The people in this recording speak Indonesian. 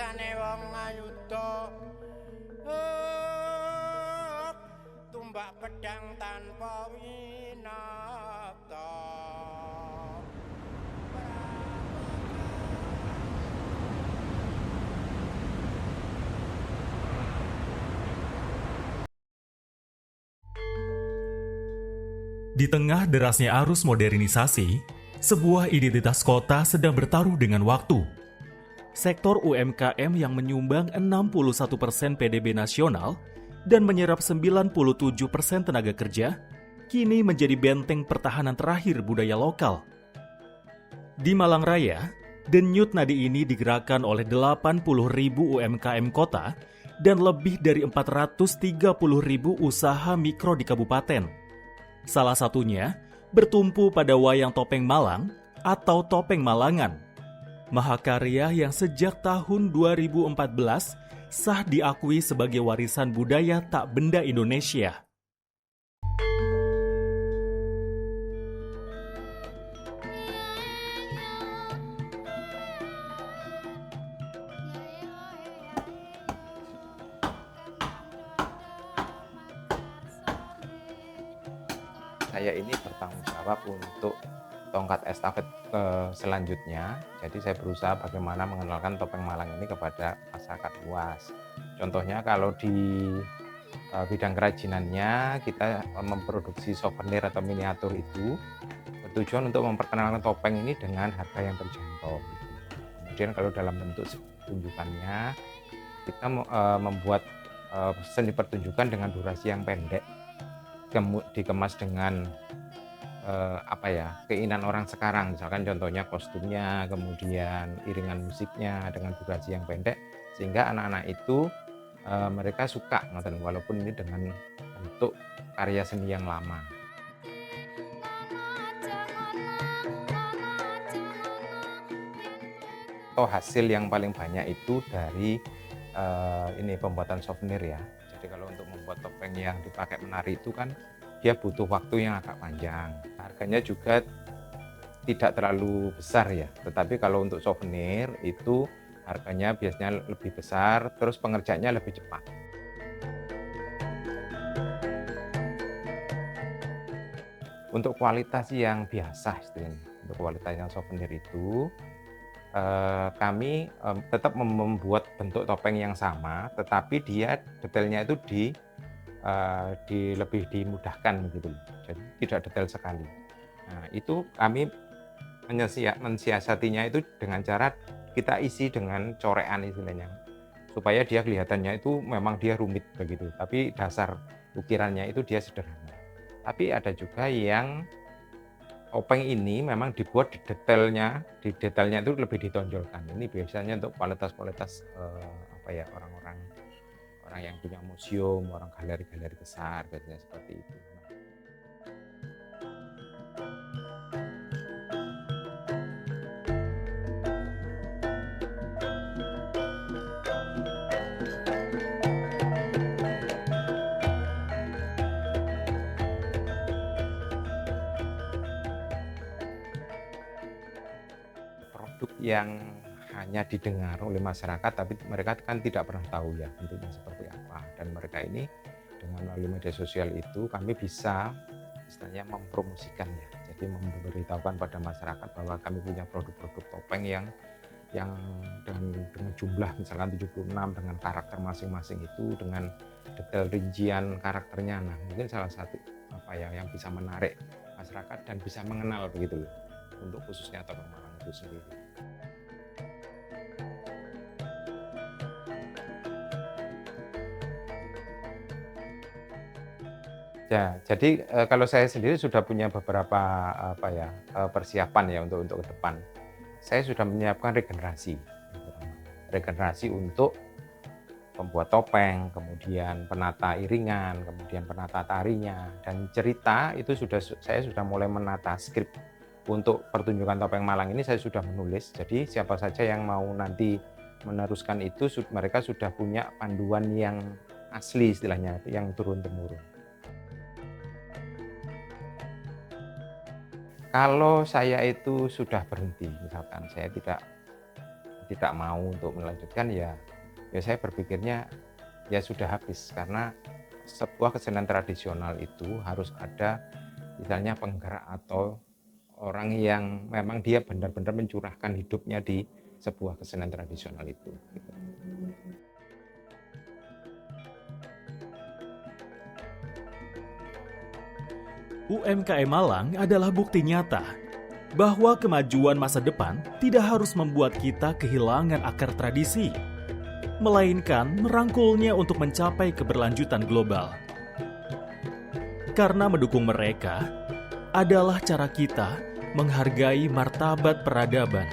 rasane wong ayuda tumbak pedang tanpa winata. Di tengah derasnya arus modernisasi, sebuah identitas kota sedang bertaruh dengan waktu. Sektor UMKM yang menyumbang 61% PDB nasional dan menyerap 97% tenaga kerja, kini menjadi benteng pertahanan terakhir budaya lokal. Di Malang Raya, denyut nadi ini digerakkan oleh 80.000 UMKM kota dan lebih dari 430.000 usaha mikro di kabupaten. Salah satunya bertumpu pada wayang topeng Malang atau topeng Malangan. Mahakarya yang sejak tahun 2014 sah diakui sebagai warisan budaya tak benda Indonesia. Saya ini bertanggung jawab untuk tongkat estafet selanjutnya. Jadi saya berusaha bagaimana mengenalkan topeng Malang ini kepada masyarakat luas. Contohnya kalau di bidang kerajinannya kita memproduksi souvenir atau miniatur itu bertujuan untuk memperkenalkan topeng ini dengan harga yang terjangkau. Kemudian kalau dalam bentuk pertunjukannya kita membuat seni pertunjukan dengan durasi yang pendek, dikemas dengan keinginan orang sekarang, misalkan contohnya kostumnya, kemudian iringan musiknya dengan durasi yang pendek, sehingga anak-anak itu mereka suka, walaupun ini dengan bentuk karya seni yang lama. Hasil yang paling banyak itu dari ini pembuatan souvenir ya. Jadi kalau untuk membuat topeng yang dipakai menari itu kan dia butuh waktu yang agak panjang. Harganya juga tidak terlalu besar ya. Tetapi kalau untuk souvenir itu harganya biasanya lebih besar, terus pengerjaannya lebih cepat. Untuk kualitas yang biasa istilahnya, untuk kualitas yang souvenir itu kami tetap membuat bentuk topeng yang sama, tetapi dia detailnya itu lebih dimudahkan begitu, jadi tidak detail sekali. Nah, itu kami mensiasatinya itu dengan cara kita isi dengan corean istilahnya, supaya dia kelihatannya itu memang dia rumit begitu, tapi dasar ukirannya itu dia sederhana. Tapi ada juga yang topeng ini memang dibuat di detailnya itu lebih ditonjolkan. Ini biasanya untuk kualitas orang-orang yang punya museum, orang galeri-galeri besar, biasanya seperti itu. Produk yang hanya didengar oleh masyarakat, tapi mereka kan tidak pernah tahu ya bentuknya seperti apa. Dan mereka ini dengan melalui media sosial itu kami bisa istilahnya mempromosikannya. Jadi memberitahukan pada masyarakat bahwa kami punya produk-produk topeng yang dengan jumlah misalkan 76 dengan karakter masing-masing itu, dengan detail rincian karakternya. Nah, mungkin salah satu yang bisa menarik masyarakat dan bisa mengenal begitu loh, untuk khususnya topeng Malang itu sendiri. Ya, jadi kalau saya sendiri sudah punya beberapa persiapan ya untuk ke depan. Saya sudah menyiapkan regenerasi untuk pembuat topeng, kemudian penata iringan, kemudian penata tarinya, dan cerita itu saya sudah mulai menata skrip untuk pertunjukan topeng Malang ini. Saya sudah menulis, jadi siapa saja yang mau nanti meneruskan itu mereka sudah punya panduan yang asli istilahnya, yang turun-temurun. Kalau saya itu sudah berhenti, misalkan saya tidak tidak mau untuk melanjutkan, ya saya berpikirnya ya sudah habis, karena sebuah kesenian tradisional itu harus ada misalnya penggerak atau orang yang memang dia benar-benar mencurahkan hidupnya di sebuah kesenian tradisional itu. UMKM Malang adalah bukti nyata bahwa kemajuan masa depan tidak harus membuat kita kehilangan akar tradisi, melainkan merangkulnya untuk mencapai keberlanjutan global. Karena mendukung mereka adalah cara kita menghargai martabat peradaban